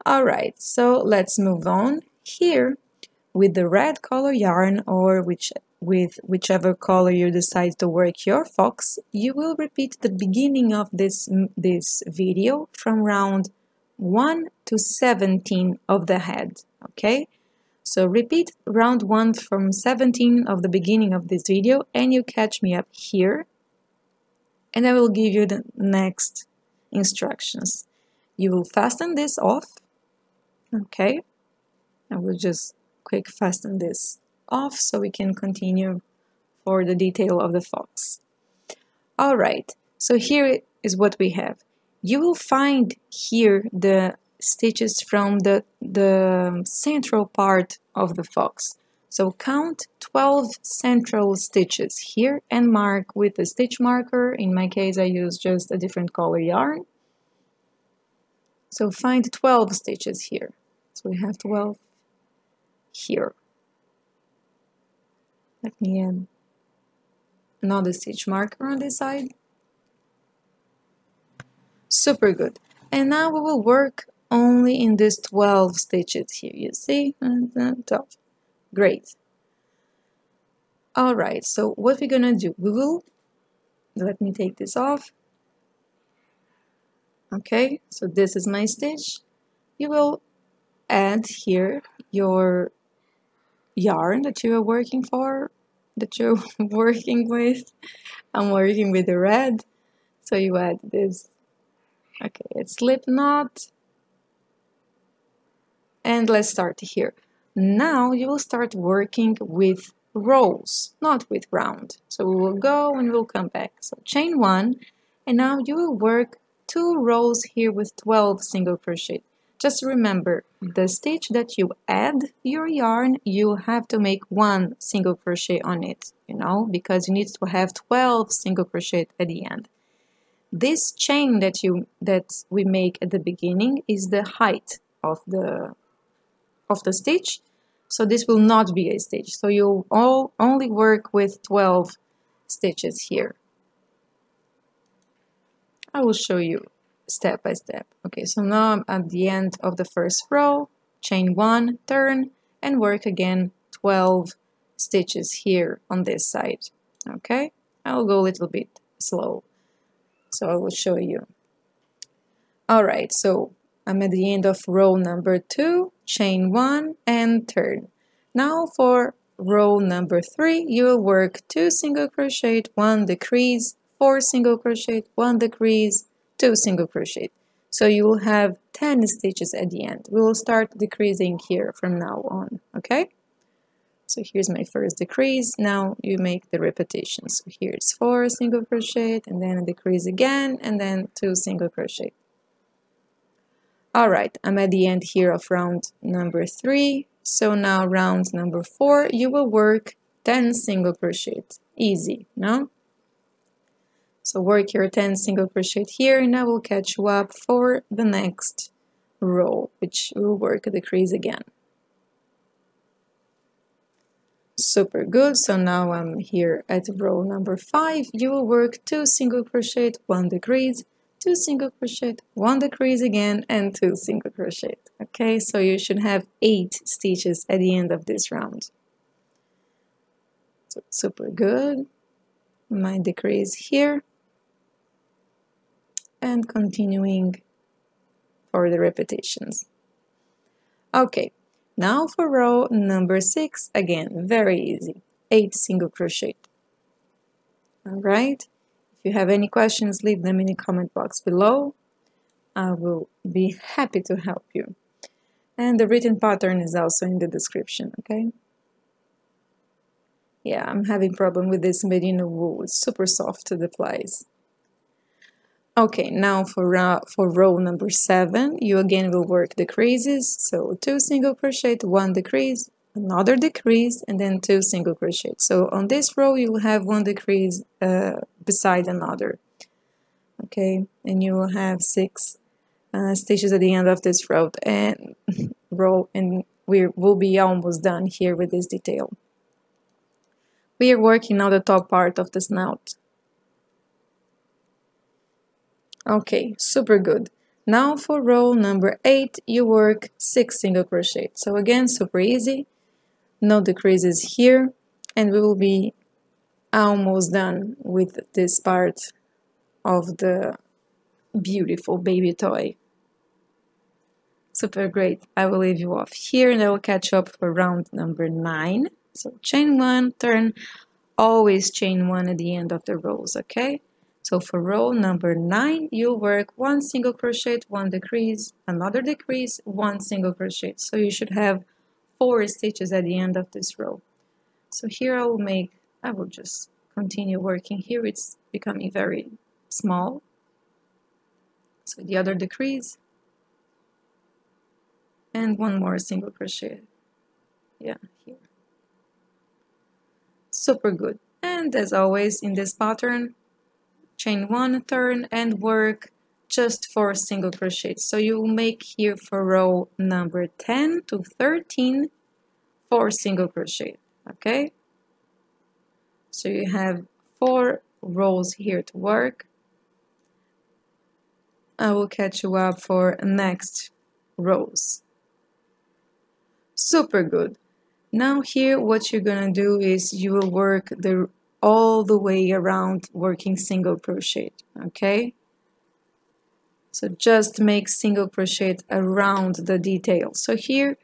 Alright, so let's move on. Here, with the red color yarn or with whichever color you decide to work your fox, you will repeat the beginning of this video from round 1 to 17 of the head, okay? So repeat round 1 from 17 of the beginning of this video and you catch me up here and I will give you the next instructions. You will fasten this off, okay? I will just quick fasten this off so we can continue for the detail of the fox. Alright, so here is what we have. You will find here the stitches from the central part of the fox. So count 12 central stitches here and mark with a stitch marker. In my case, I use just a different color yarn. So find 12 stitches here. So we have 12 here. Let me add another stitch marker on this side. Super good. And now we will work only in these 12 stitches here. You see? 12. Great. Alright, so what we're gonna do, we will, let me take this off. Okay, so this is my stitch. You will add here your yarn that you are working for, that you're working with. I'm working with the red, so you add this. Okay, it's slip knot. And let's start here. Now you will start working with rows, not with round. So we will go and we'll come back. So chain 1, and now you will work 2 rows here with 12 single crochet. Just remember, the stitch that you add your yarn, you have to make 1 single crochet on it, you know, because you need to have 12 single crochet at the end. This chain that we make at the beginning is the height of the stitch, so this will not be a stitch. So you'll only work with 12 stitches here. I will show you step by step. Okay, so now I'm at the end of the first row, chain 1, turn, and work again 12 stitches here on this side. Okay, I will go a little bit slow, so I will show you. Alright, so I'm at the end of row number 2, chain 1, and turn. Now for row number 3, you will work 2 single crochet, 1 decrease, 4 single crochet, 1 decrease, 2 single crochet. So you will have 10 stitches at the end. We will start decreasing here from now on, okay? So here's my first decrease. Now you make the repetition. So here's 4 single crochet, and then a decrease again, and then 2 single crochet. Alright, I'm at the end here of round number 3. So now round number 4, you will work 10 single crochet. Easy, no? So work your 10 single crochet here, and I will catch you up for the next row, which will work a decrease again. Super good. So now I'm here at row number 5. You will work 2 single crochet, 1 decrease, 2 single crochet, 1 decrease again, and 2 single crochet. Okay, so you should have 8 stitches at the end of this round. So super good. My decrease here. And continuing for the repetitions. Okay, now for row number 6, again, very easy, 8 single crochet. Alright, if you have any questions, leave them in the comment box below. I will be happy to help you. And the written pattern is also in the description, okay? Yeah, I'm having problem with this merino wool, it's super soft to the plies. Okay, now for row number 7, you again will work decreases. So 2 single crochet, 1 decrease, another decrease, and then 2 single crochet. So on this row, you will have 1 decrease beside another. Okay, and you will have 6 stitches at the end of this row, and we will be almost done here with this detail. We are working now the top part of the snout. Okay, super good. Now for row number 8, you work 6 single crochet. So again, super easy, no decreases here, and we will be almost done with this part of the beautiful baby toy. Super great. I will leave you off here and I will catch up for round number 9. So chain 1, turn, always chain 1 at the end of the rows, okay? So for row number 9, you'll work 1 single crochet, 1 decrease, another decrease, 1 single crochet. So you should have 4 stitches at the end of this row. So here I will just continue working here. It's becoming very small. So the other decrease. And 1 more single crochet. Yeah, here. Super good. And as always in this pattern, chain 1, turn, and work just 4 single crochets. So you will make here for row number 10 to 13 4 single crochet, okay? So you have 4 rows here to work. I will catch you up for next rows. Super good. Now here what you're gonna do is you will work all the way around working single crochet, okay? So just make single crochet around the detail. So here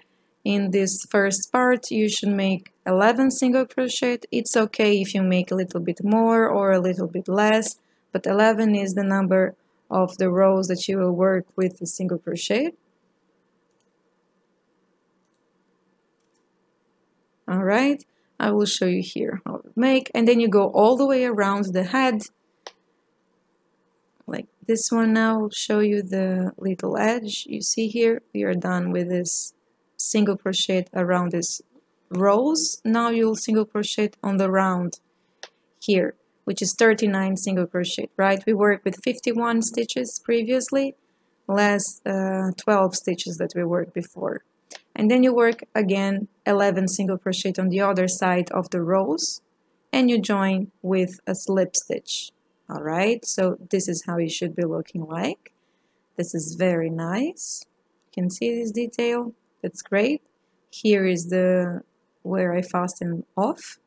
in this first part you should make 11 single crochet. It's okay if you make a little bit more or a little bit less, but 11 is the number of the rows that you will work with the single crochet. All right, I will show you here how to make, and then you go all the way around the head like this one. Now I'll show you the little edge. You see here we are done with this single crochet around this rows. Now you'll single crochet on the round here, which is 39 single crochet, right? We worked with 51 stitches previously, less 12 stitches that we worked before. And then you work again 11 single crochet on the other side of the rows, and you join with a slip stitch. All right, so this is how it should be looking like. This is very nice. You can see this detail. That's great. Here is where I fasten off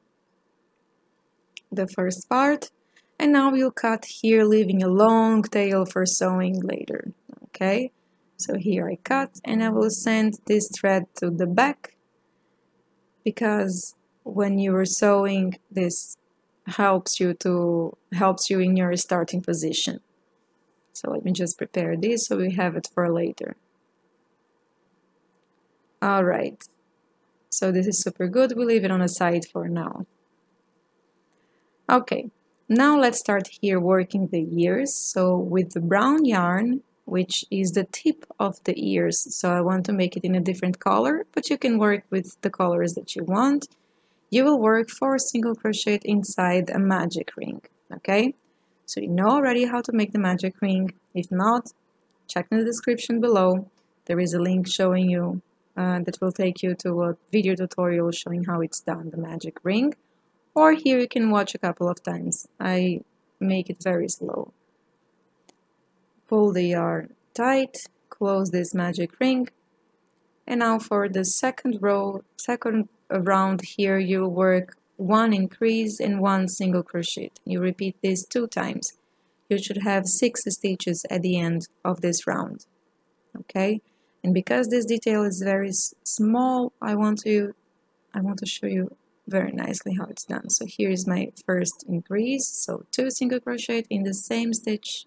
the first part, and now we'll cut here, leaving a long tail for sewing later. Okay, so here I cut, and I will send this thread to the back, because when you are sewing, this helps you in your starting position. So let me just prepare this so we have it for later. All right, so this is super good. We'll leave it on the side for now. Okay, now let's start here working the ears. So with the brown yarn, which is the tip of the ears, so I want to make it in a different color, but you can work with the colors that you want. You will work 4 single crochet inside a magic ring, okay? So you know already how to make the magic ring. If not, check in the description below. There is a link showing you that will take you to a video tutorial showing how it's done, the magic ring. Or here you can watch a couple of times. I make it very slow. Pull the yarn tight, close this magic ring, and now for the second round here, you work 1 increase and 1 single crochet. You repeat this 2 times. You should have 6 stitches at the end of this round. Okay, and because this detail is very small, I want to show you very nicely how it's done. So here is my first increase, so 2 single crochet in the same stitch,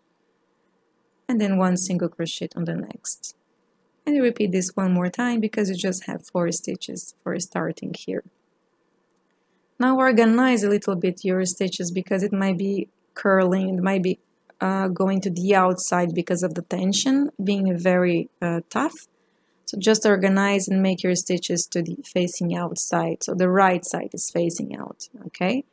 and then 1 single crochet on the next. And you repeat this 1 more time because you just have 4 stitches for starting here. Now organize a little bit your stitches because it might be curling, it might be going to the outside because of the tension being very tough. So just organize and make your stitches to the facing outside, so the right side is facing out, okay?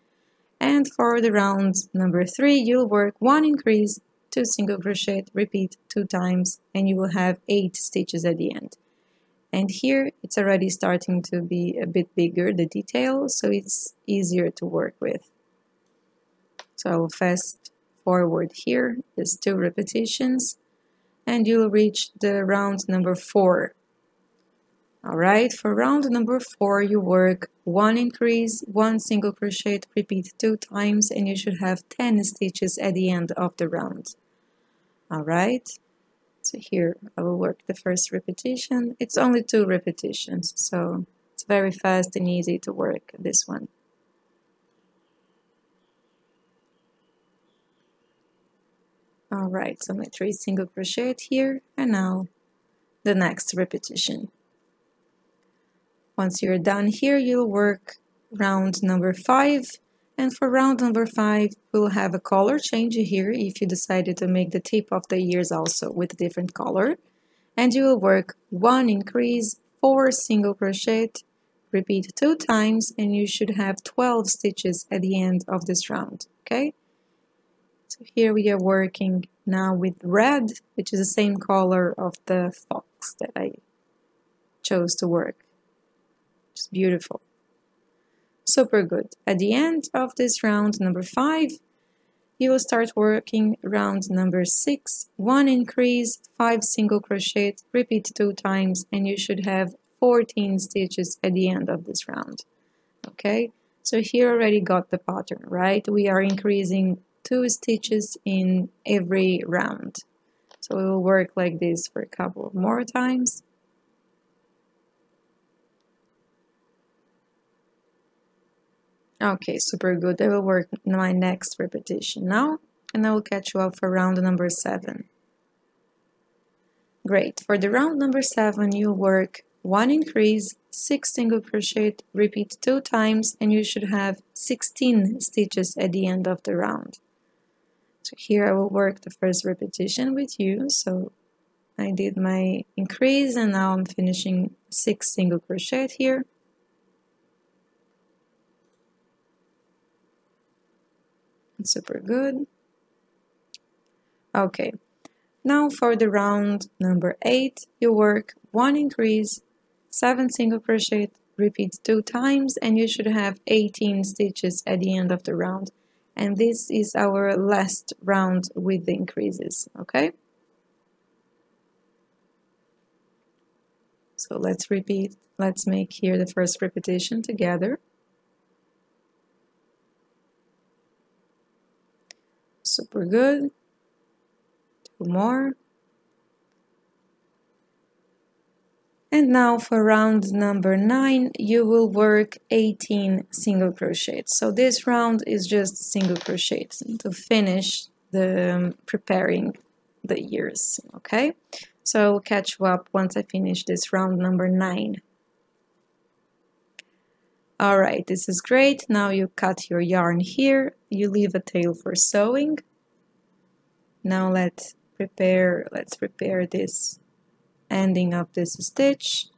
And for the round number 3, you'll work 1 increase, 2 single crochet, repeat 2 times, and you will have 8 stitches at the end. And here it's already starting to be a bit bigger, the detail, so it's easier to work with. So I will fast forward here, there's 2 repetitions. and you'll reach the round number 4. Alright, for round number 4 you work 1 increase, 1 single crochet, repeat 2 times, and you should have 10 stitches at the end of the round. Alright, so here I will work the first repetition. It's only 2 repetitions, so it's very fast and easy to work this one. Alright, so my 3 single crochet here, and now the next repetition. Once you're done here, you'll work round number 5, and for round number 5 we'll have a color change here if you decided to make the tip of the ears also with a different color, and you will work 1 increase, 4 single crochet, repeat 2 times, and you should have 12 stitches at the end of this round. Okay, so here we are working now with red, which is the same color of the fox that I chose to work. It's beautiful. Super good. At the end of this round number 5, you will start working round number 6, 1 increase, 5 single crochet, repeat 2 times, and you should have 14 stitches at the end of this round. Okay, so here already got the pattern, right? We are increasing 2 stitches in every round. So we will work like this for a couple of more times. Okay, super good. I will work my next repetition now, and I will catch you up for round number 7. Great. For the round number 7, you work 1 increase, 6 single crochet, repeat 2 times, and you should have 16 stitches at the end of the round. So here I will work the first repetition with you. So I did my increase, and now I'm finishing 6 single crochet here. Super good. Okay, now for the round number 8, you work 1 increase, 7 single crochet, repeat 2 times, and you should have 18 stitches at the end of the round. And this is our last round with the increases. Okay, so let's make here the first repetition together. Super good. 2 more. And now for round number 9, you will work 18 single crochets. So this round is just single crochets to finish the preparing the ears. Okay, so I will catch you up once I finish this round number 9. Alright, this is great. Now you cut your yarn here, you leave a tail for sewing. Now let's prepare this ending of this stitch.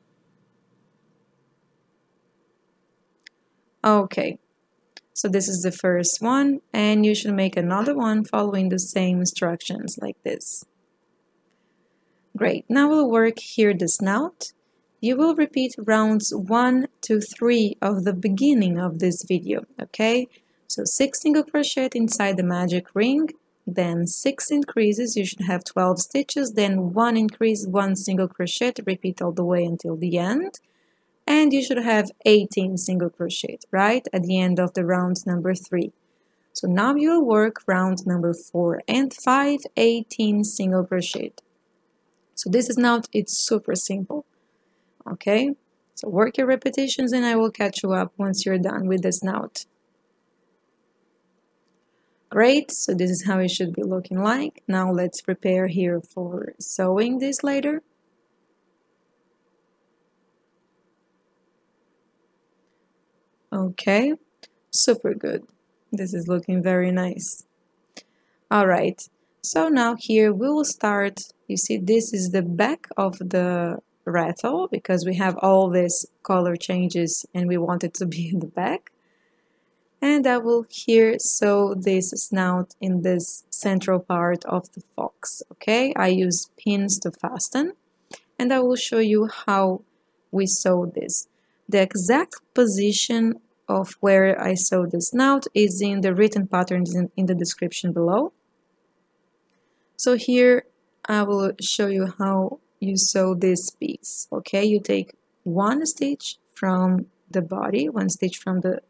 Okay, so this is the first one, and you should make another one following the same instructions like this. Great, now we'll work here the snout. You will repeat rounds 1 to 3 of the beginning of this video, okay? So 6 single crochet inside the magic ring, then 6 increases, you should have 12 stitches, then 1 increase, 1 single crochet, repeat all the way until the end, and you should have 18 single crochet, right, at the end of the round number 3. So now you'll work round number 4 and 5, 18 single crochet. So this is now, it's super simple. Okay, so work your repetitions and I will catch you up once you're done with the snout. Great, so this is how it should be looking like. Now let's prepare here for sewing this later. Okay, super good. This is looking very nice. Alright, so now here we will start. You see, this is the back of the rattle because we have all these color changes and we want it to be in the back. And I will here sew this snout in this central part of the fox. Okay, I use pins to fasten, and I will show you how we sew this. The exact position of where I sew the snout is in the written patterns in the description below. So here I will show you how you sew this piece. Okay, you take one stitch from the body, one stitch from the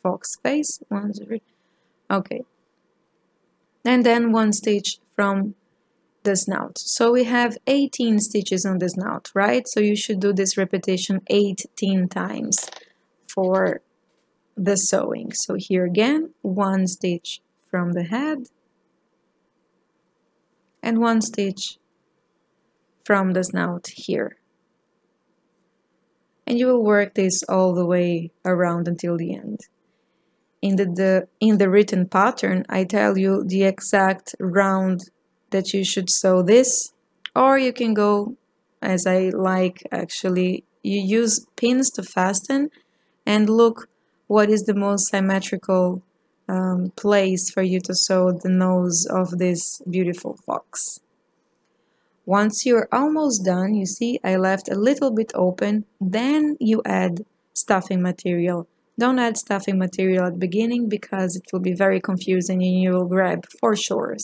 fox face, okay, and then one stitch from the snout. So we have 18 stitches on the snout, right? So you should do this repetition 18 times for the sewing. So here again, one stitch from the head and one stitch from the snout here. And you will work this all the way around until the end. In the written pattern, I tell you the exact round that you should sew this, or you can go as I like actually. You use pins to fasten and look what is the most symmetrical place for you to sew the nose of this beautiful fox. Once you're almost done, you see I left a little bit open, then you add stuffing material. Don't add stuffing material at the beginning because it will be very confusing and you will grab for sure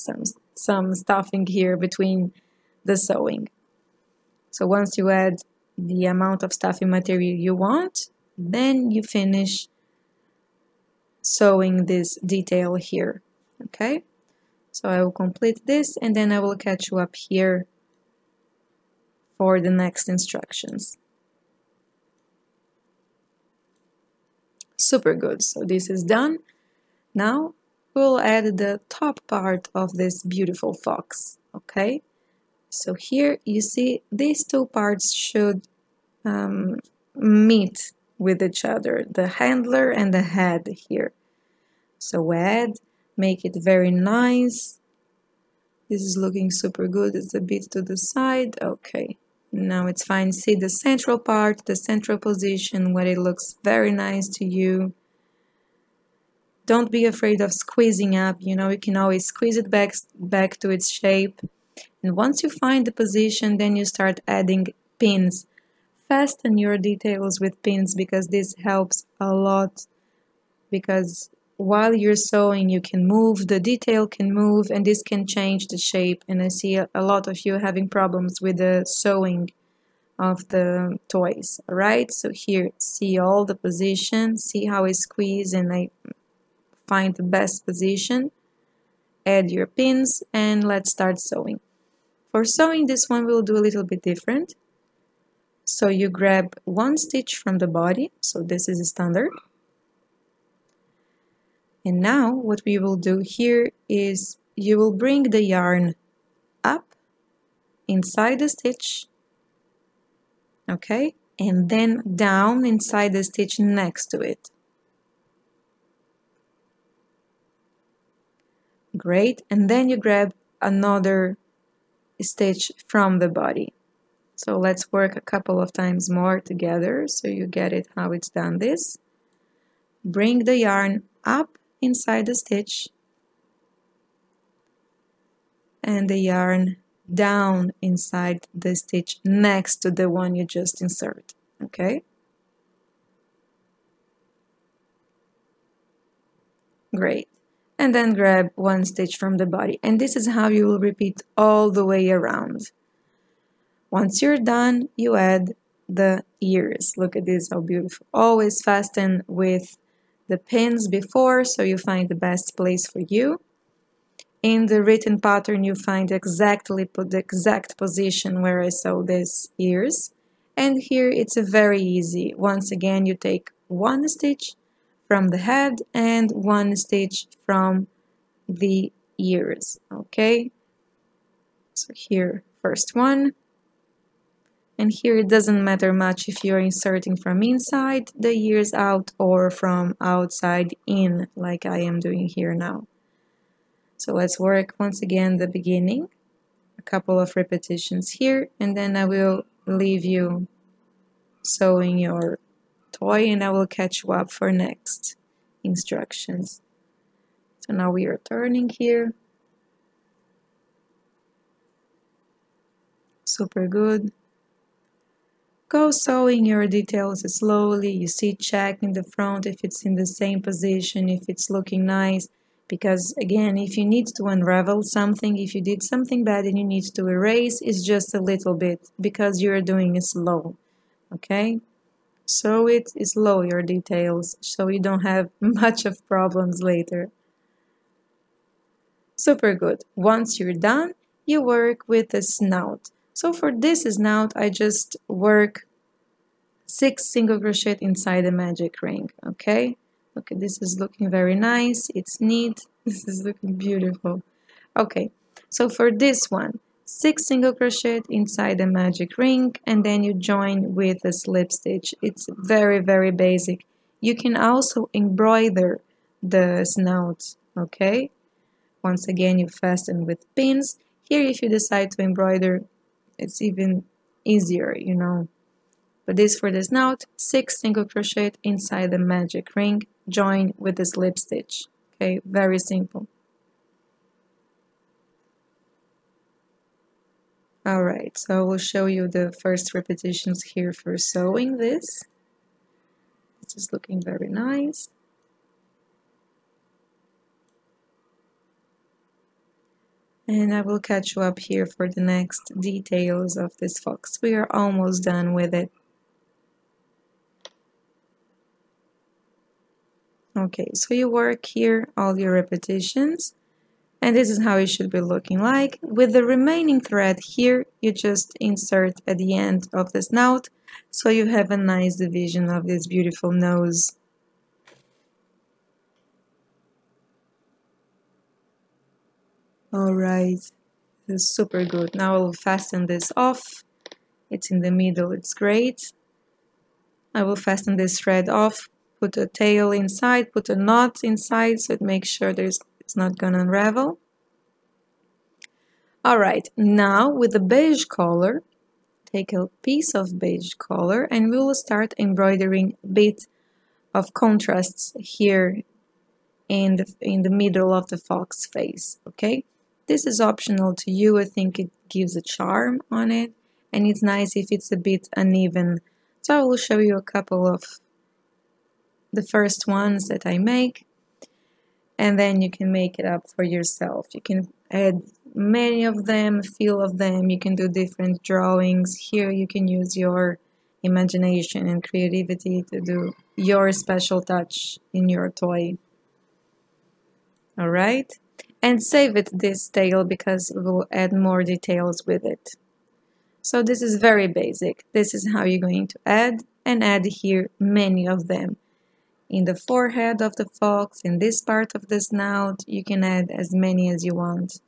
some stuffing here between the sewing. So once you add the amount of stuffing material you want, then you finish sewing this detail here. Okay, so I will complete this and then I will catch you up here for the next instructions. Super good. So this is done. Now we'll add the top part of this beautiful fox. Okay, so here you see these two parts should meet with each other, the handler and the head here. So add, make it very nice. This is looking super good. It's a bit to the side. Okay, now it's fine. See the central part, the central position where it looks very nice to you. Don't be afraid of squeezing up. You know, you can always squeeze it back to its shape. And once you find the position, then you start adding pins. Fasten your details with pins because this helps a lot, because while you're sewing you can move, the detail can move, and this can change the shape. And I see a lot of you having problems with the sewing of the toys. Alright, so here, see all the position, see how I squeeze and I find the best position. Add your pins and let's start sewing. For sewing, this one we'll do a little bit different. So you grab one stitch from the body, so this is a standard. And now what we will do here is you will bring the yarn up inside the stitch, okay, and then down inside the stitch next to it. Great, and then you grab another stitch from the body. So let's work a couple of times more together so you get it how it's done this. Bring the yarn up inside the stitch and the yarn down inside the stitch next to the one you just insert. Okay? Great. And then grab one stitch from the body. And this is how you will repeat all the way around. Once you're done, you add the ears. Look at this, how beautiful. Always fasten with the pins before so you find the best place for you. In the written pattern, you find exactly the exact position where I sew these ears. And here it's very easy. Once again, you take one stitch from the head and one stitch from the ears. Okay? So here, first one. And here it doesn't matter much if you're inserting from inside the ears out or from outside in, like I am doing here now. So let's work once again the beginning, a couple of repetitions here, and then I will leave you sewing your toy and I will catch you up for next instructions. So now we are turning here. Super good. Go sewing your details slowly. You see, check in the front if it's in the same position, if it's looking nice, because again, if you need to unravel something, if you did something bad and you need to erase, it's just a little bit because you're doing it slow, okay? So it slow your details so you don't have much of problems later. Super good. Once you're done, you work with the snout. So for this snout, I just work 6 single crochet inside the magic ring, okay? Okay, this is looking very nice. It's neat. This is looking beautiful. Okay, so for this one, 6 single crochet inside the magic ring and then you join with a slip stitch. It's very, very basic. You can also embroider the snout, okay? Once again, you fasten with pins. Here, if you decide to embroider, it's even easier, you know. But this for the snout, 6 single crochet inside the magic ring, join with the slip stitch. Okay, very simple. Alright, so I will show you the first repetitions here for sewing this. This is looking very nice. And I will catch you up here for the next details of this fox. We are almost done with it. Okay, so you work here all your repetitions, and this is how it should be looking like. With the remaining thread here, you just insert at the end of the snout, so you have a nice division of this beautiful nose. Alright, this is super good. Now I'll fasten this off. It's in the middle, it's great. I will fasten this thread off, put a tail inside, put a knot inside so it makes sure it's not gonna unravel. Alright, now with the beige color, take a piece of beige color and we will start embroidering a bit of contrasts here in the middle of the fox face, okay? This is optional to you. I think it gives a charm on it and it's nice if it's a bit uneven. So I will show you a couple of the first ones that I make and then you can make it up for yourself. You can add many of them, feel of them, you can do different drawings. Here you can use your imagination and creativity to do your special touch in your toy. Alright? And save it this tail because we'll add more details with it. So this is very basic. This is how you're going to add and add here many of them. In the forehead of the fox, in this part of the snout, you can add as many as you want.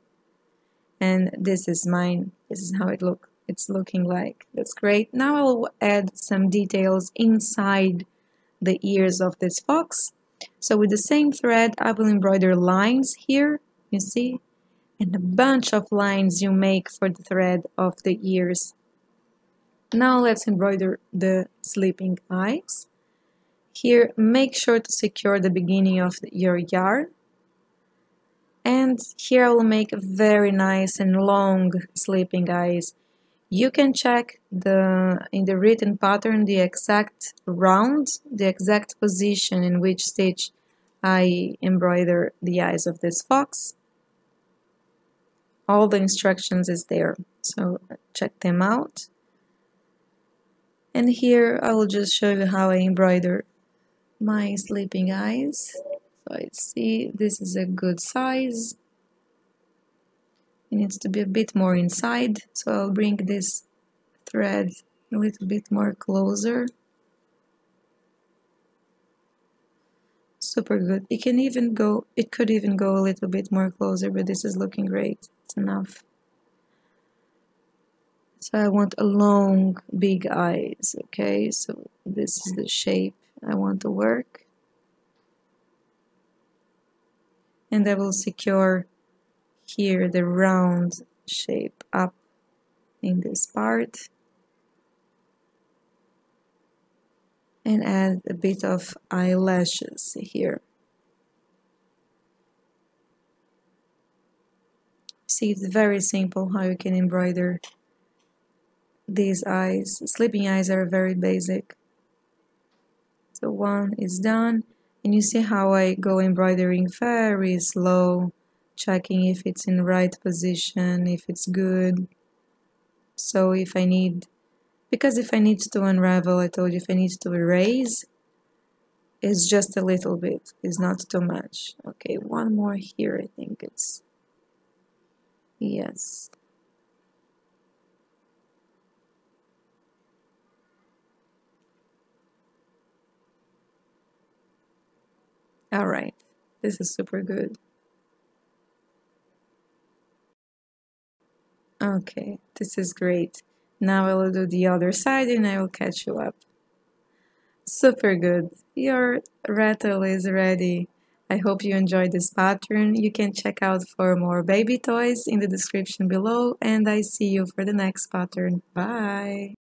And this is mine. This is how it's looking like. That's great. Now I'll add some details inside the ears of this fox. So with the same thread, I will embroider lines here, you see, and a bunch of lines you make for the thread of the ears. Now let's embroider the sleeping eyes. Here, make sure to secure the beginning of your yarn. And here I will make a very nice and long sleeping eyes. You can check in the written pattern the exact round, the exact position in which stitch I embroider the eyes of this fox. All the instructions is there, so check them out. And here I will just show you how I embroider my sleeping eyes. So I see this is a good size. It needs to be a bit more inside, so I'll bring this thread a little bit more closer. Super good. It could even go a little bit more closer, but this is looking great. It's enough. So I want a long, big eyes, okay? So this is the shape I want to work. And I will secure here the round shape up in this part. And add a bit of eyelashes here. See, it's very simple how you can embroider these eyes. Sleeping eyes are very basic. So one is done, And you see how I go embroidering very slow, checking if it's in the right position, if it's good. So if I need, because if I need to unravel, I told you if I need to erase, it's just a little bit, it's not too much. Okay, one more here, I think it's, yes. All right, this is super good. Okay, this is great. Now I will do the other side and I will catch you up. Super good. Your rattle is ready. I hope you enjoyed this pattern. You can check out for more baby toys in the description below, and I see you for the next pattern. Bye!